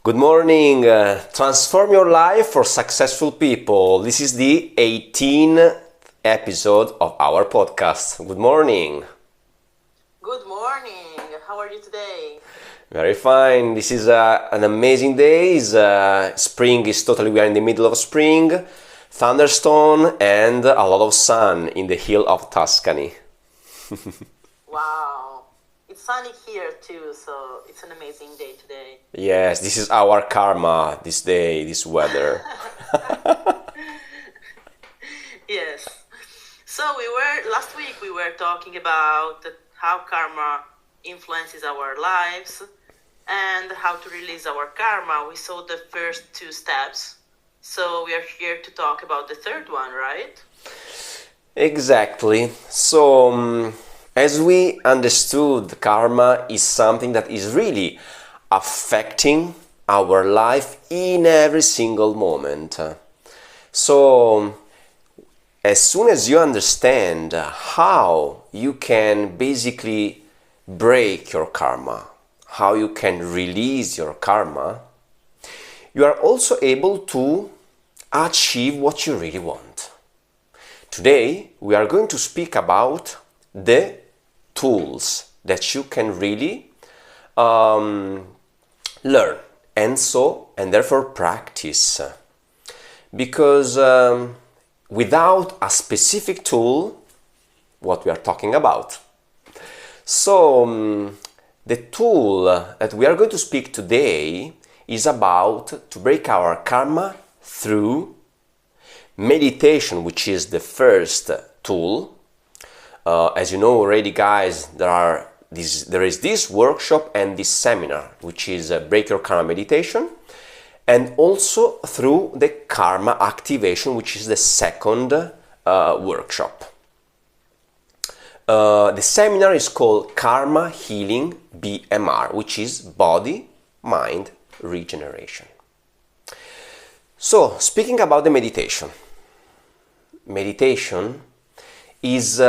Good morning. Transform your life for successful people. This is the 18th episode of our podcast. Good morning. Good morning. How are you today? Very fine. This is an amazing day. Spring is totally, we are in the middle of spring, thunderstorm and a lot of sun in the hill of Tuscany. Wow. It's sunny here too, so it's an amazing day today. Yes, this is our karma, this day, this weather. Yes. So last week we were talking about how karma influences our lives and how to release our karma. We saw the first two steps. So we are here to talk about the third one, right? Exactly. So, as we understood, karma is something that is really affecting our life in every single moment. So, as soon as you understand how you can basically break your karma, how you can release your karma, you are also able to achieve what you really want. Today, we are going to speak about the tools that you can really learn and therefore practice. Because without a specific tool, what we are talking about. So, the tool that we are going to speak today is about to break our karma through meditation, which is the first tool. As you know already, guys, there is this workshop and this seminar, which is Break Your Karma Meditation, and also through the Karma Activation, which is the second workshop. The seminar is called Karma Healing BMR, which is Body, Mind, Regeneration. So, speaking about the meditation is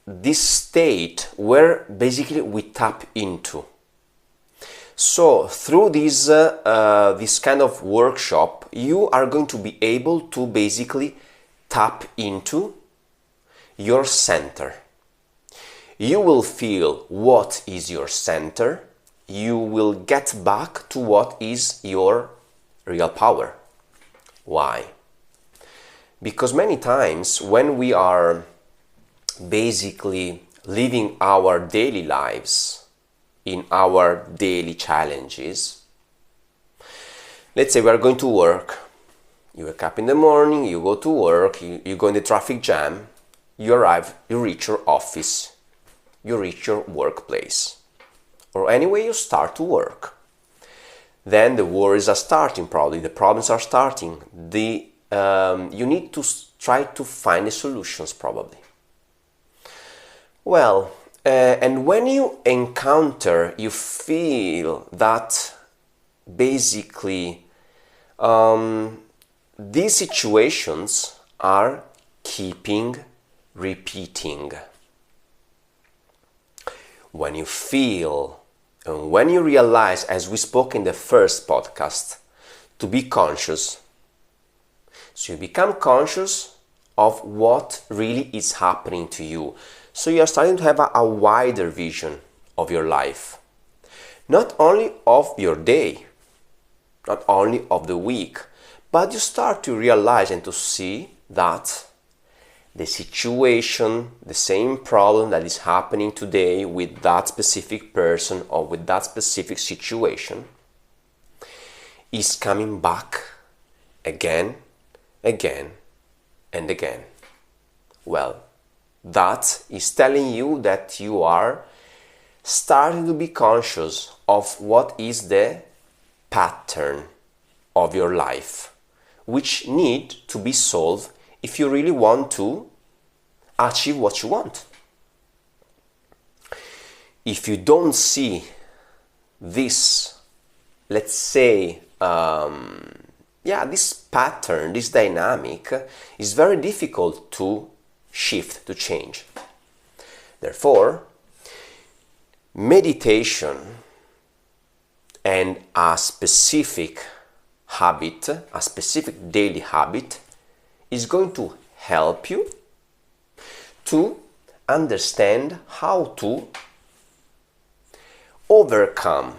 this state where basically we tap into. So through this kind of workshop, you are going to be able to basically tap into your center. You will feel what is your center. You will get back to what is your real power. Why? Because many times when we are basically living our daily lives in our daily challenges, let's say we are going to work, you wake up in the morning, you go to work, you go in the traffic jam, you arrive, you reach your office, you reach your workplace, or anyway you start to work. Then the worries are starting, probably the problems are starting, you need to try to find the solutions probably. Well, and when you feel that basically these situations are keeping repeating. When you feel and when you realize, as we spoke in the first podcast, to be conscious. So you become conscious of what really is happening to you. So you are starting to have a wider vision of your life. Not only of your day, not only of the week, but you start to realize and to see that the situation, the same problem that is happening today with that specific person or with that specific situation is coming back again, again, and again. Well, that is telling you that you are starting to be conscious of what is the pattern of your life, which need to be solved if you really want to achieve what you want. If you don't see this, let's say, this pattern, this dynamic, is very difficult to shift, to change. Therefore, meditation And a specific habit, a specific daily habit, is going to help you to understand how to overcome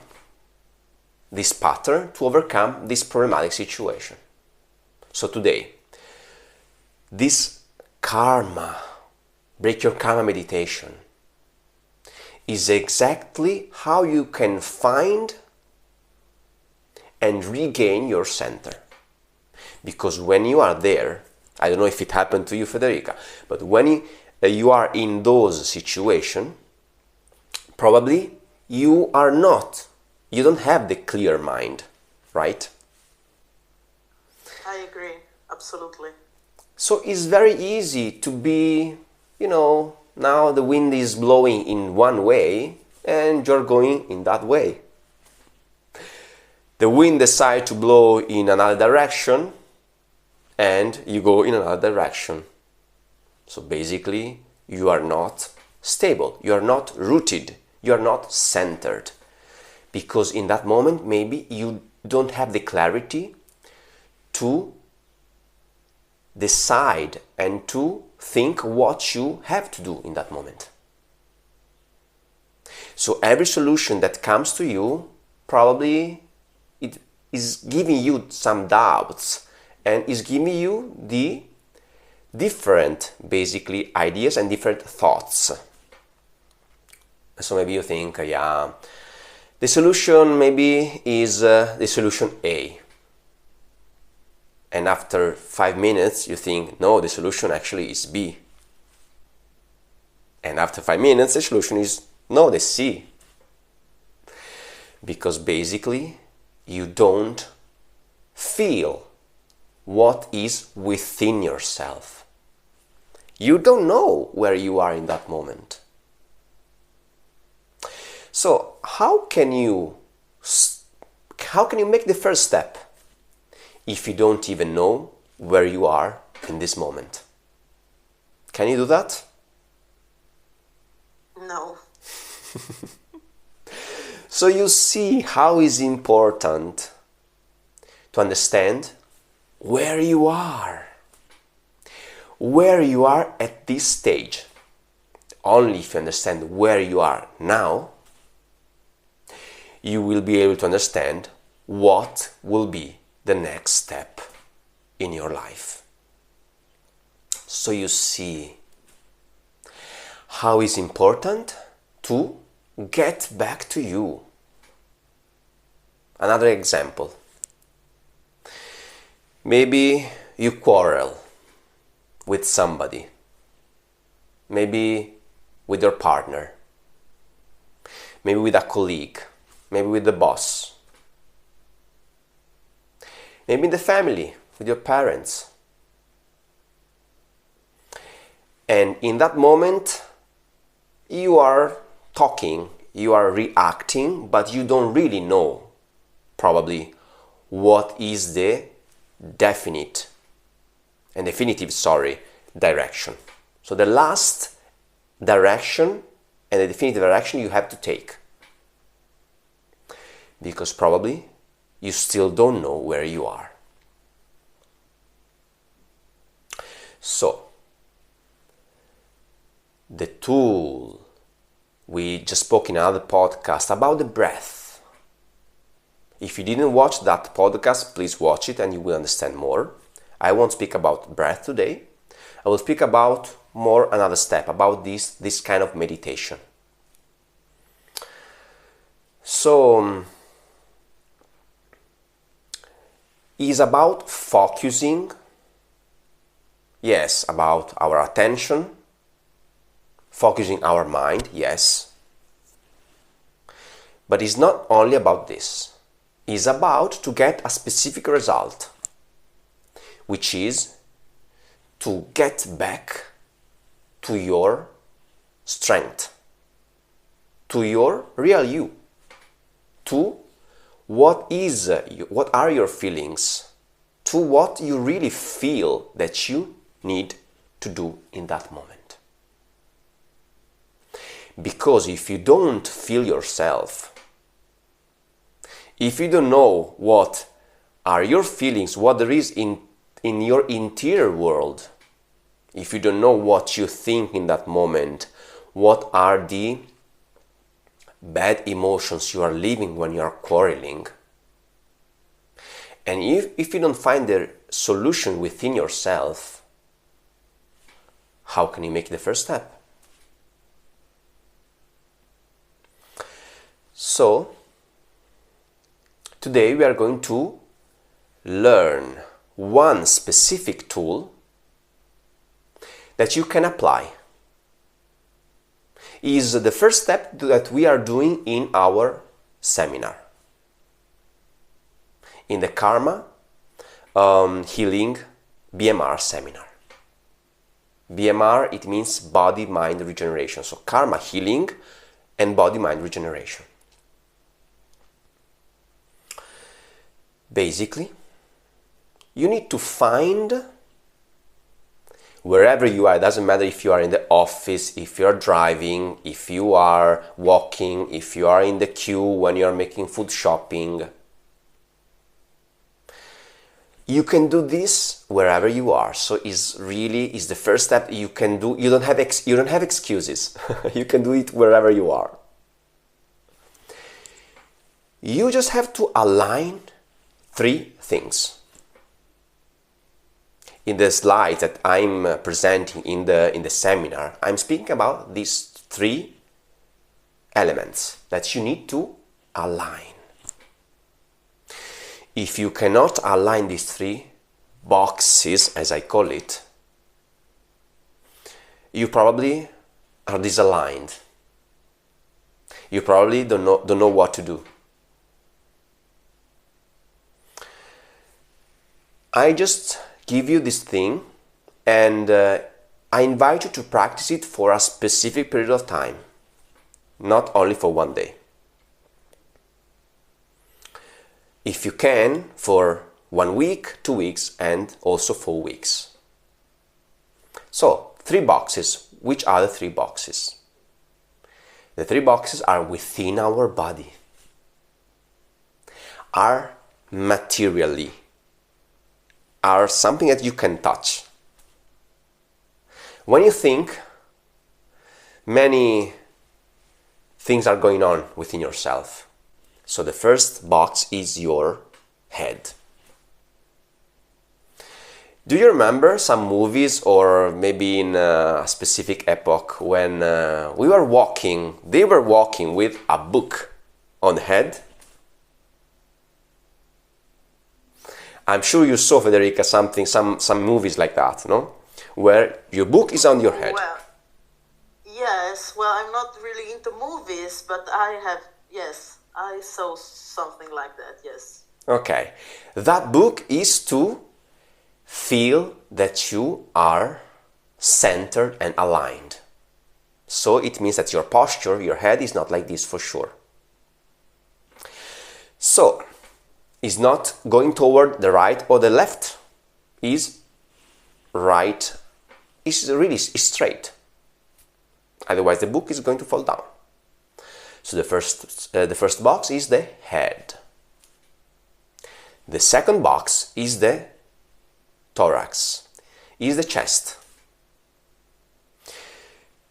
this pattern, to overcome this problematic situation. So today, this karma, break your karma meditation, is exactly how you can find and regain your center. Because when you are there, I don't know if it happened to you, Federica, but when you are in those situations, probably you don't have the clear mind, right? I agree, absolutely. So it's very easy to be, now the wind is blowing in one way and you're going in that way. The wind decides to blow in another direction and you go in another direction. So basically, you are not stable, you are not rooted, you are not centered. Because in that moment, maybe you don't have the clarity to decide and to think what you have to do in that moment. So every solution that comes to you, probably it is giving you some doubts and is giving you the different, basically, ideas and different thoughts. So maybe you think, the solution maybe is the solution A. And after 5 minutes, you think, no, the solution actually is B. And after 5 minutes, the solution is, no, the C. Because basically, you don't feel what is within yourself. You don't know where you are in that moment. So how can you make the first step if you don't even know where you are in this moment? Can you do that? No. So you see how it's important to understand where you are at this stage. Only if you understand where you are now, you will be able to understand what will be the next step in your life. So you see how it's important to get back to you. Another example. Maybe you quarrel with somebody. Maybe with your partner. Maybe with a colleague. Maybe with the boss. Maybe in the family, with your parents. And in that moment, you are talking, you are reacting, but you don't really know probably what is the definitive direction. So the last direction and the definitive direction you have to take. Because probably you still don't know where you are. So, the tool we just spoke in another podcast about the breath. If you didn't watch that podcast, please watch it and you will understand more. I won't speak about breath today. I will speak about more another step, about this kind of meditation. So, is about focusing, yes, about our attention, focusing our mind, yes. But it's not only about this. It's about to get a specific result, which is to get back to your strength, to your real you, to what are your feelings, to what you really feel that you need to do in that moment. Because if you don't feel yourself, If you don't know what are your feelings, what there is in your interior world, if you don't know what you think in that moment, what are the bad emotions you are living when you are quarreling, and if you don't find the solution within yourself, how can you make the first step? So, today we are going to learn one specific tool that you can apply. Is the first step that we are doing in our seminar, in the Karma Healing BMR seminar. BMR, it means body-mind regeneration. So Karma Healing and body-mind regeneration. Basically, you need to find, wherever you are, it doesn't matter if you are in the office, if you are driving, if you are walking, if you are in the queue when you are making food shopping. You can do this wherever you are. So is the first step you can do. You don't have excuses. You can do it wherever you are. You just have to align 3 things. In the slides that I'm presenting in the seminar, I'm speaking about these 3 elements that you need to align. If you cannot align these 3 boxes, as I call it, you probably are disaligned. You probably don't know what to do. I just give you this thing, and I invite you to practice it for a specific period of time, not only for one day. If you can, for 1 week, 2 weeks, and also 4 weeks. So, 3 boxes. Which are the 3 boxes? The 3 boxes are within our body, are materially, are something that you can touch. When you think, many things are going on within yourself. So the first box is your head. Do you remember some movies, or maybe in a specific epoch, when they were walking with a book on the head? I'm sure you saw, Federica, some movies like that, no? Where your book is on your head. Well, yes. Well, I'm not really into movies, but I saw something like that, yes. Okay. That book is to feel that you are centered and aligned. So it means that your posture, your head is not like this for sure. So, is not going toward the right or the left, is right, is really straight. Otherwise the book is going to fall down. So the first box is the head. The second box is the thorax, is the chest.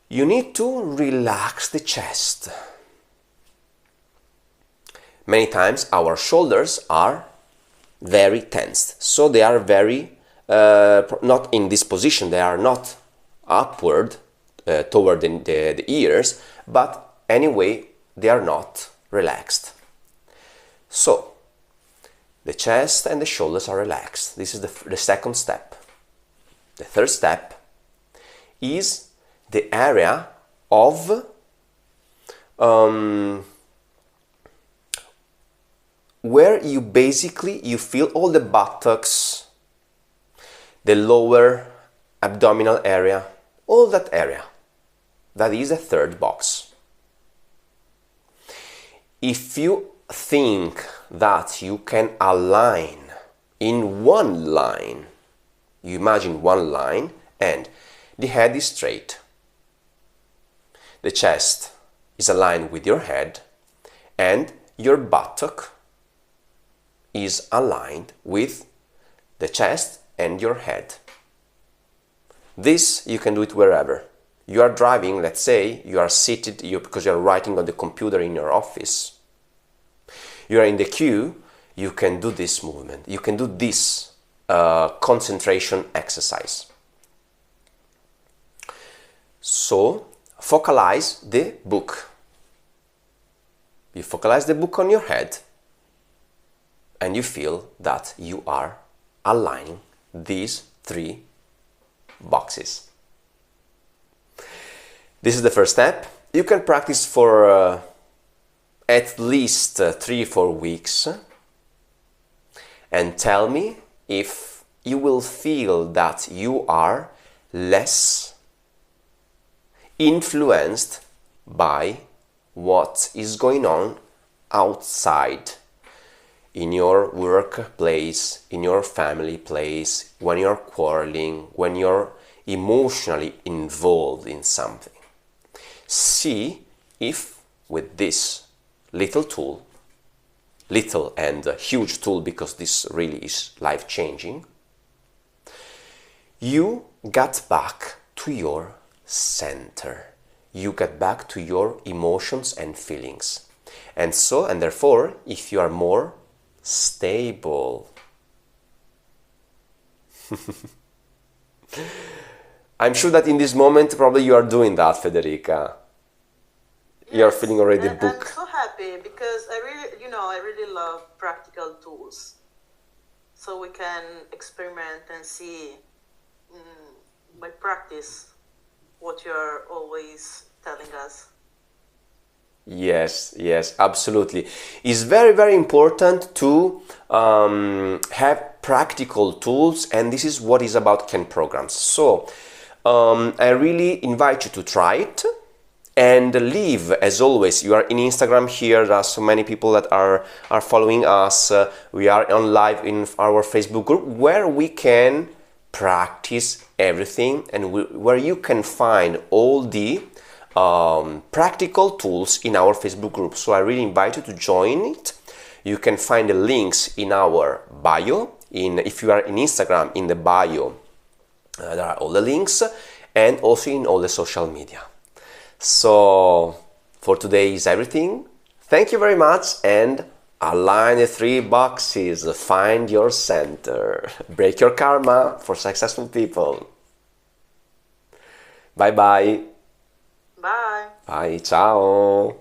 You need to relax the chest. Many times our shoulders are very tensed, so they are very not in this position, they are not upward toward the ears, but anyway they are not relaxed. So the chest and the shoulders are relaxed. This is the second step. The third step is the area of where you feel all the buttocks, the lower abdominal area, all that area. That is the third box. If you think that you can align in one line, you imagine one line, and the head is straight, the chest is aligned with your head, and your buttock is aligned with the chest and your head. This you can do it wherever. You are driving, let's say, you are seated because you are writing on the computer in your office. You are in the queue, you can do this movement. You can do this concentration exercise. So, focalize the book. You focalize the book on your head and you feel that you are aligning these 3 boxes. This is the first step. You can practice for at least 3-4 weeks and tell me if you will feel that you are less influenced by what is going on outside, in your workplace, in your family place, when you're quarreling, when you're emotionally involved in something. See if with this little tool, little and a huge tool because this really is life-changing, you got back to your center. You get back to your emotions and feelings. And therefore, if you are more stable. I'm sure that in this moment probably you are doing that, Federica. Yes, You are feeling already and I'm book. so happy because I really love practical tools. So we can experiment and see by practice what you're always telling us. Yes, yes, absolutely. It's very, very important to have practical tools, and this is what is about KienPrograms. So, I really invite you to try it and leave, as always. You are in Instagram here, there are so many people that are following us. We are on live in our Facebook group where we can practice everything and where you can find all the practical tools in our Facebook group. So I really invite you to join it. You can find the links in our bio. If you are in Instagram, in the bio, there are all the links, and also in all the social media. So for today is everything. Thank you very much, and align the 3 boxes. Find your center. Break your karma for successful people. Bye bye. Bye. Bye, ciao.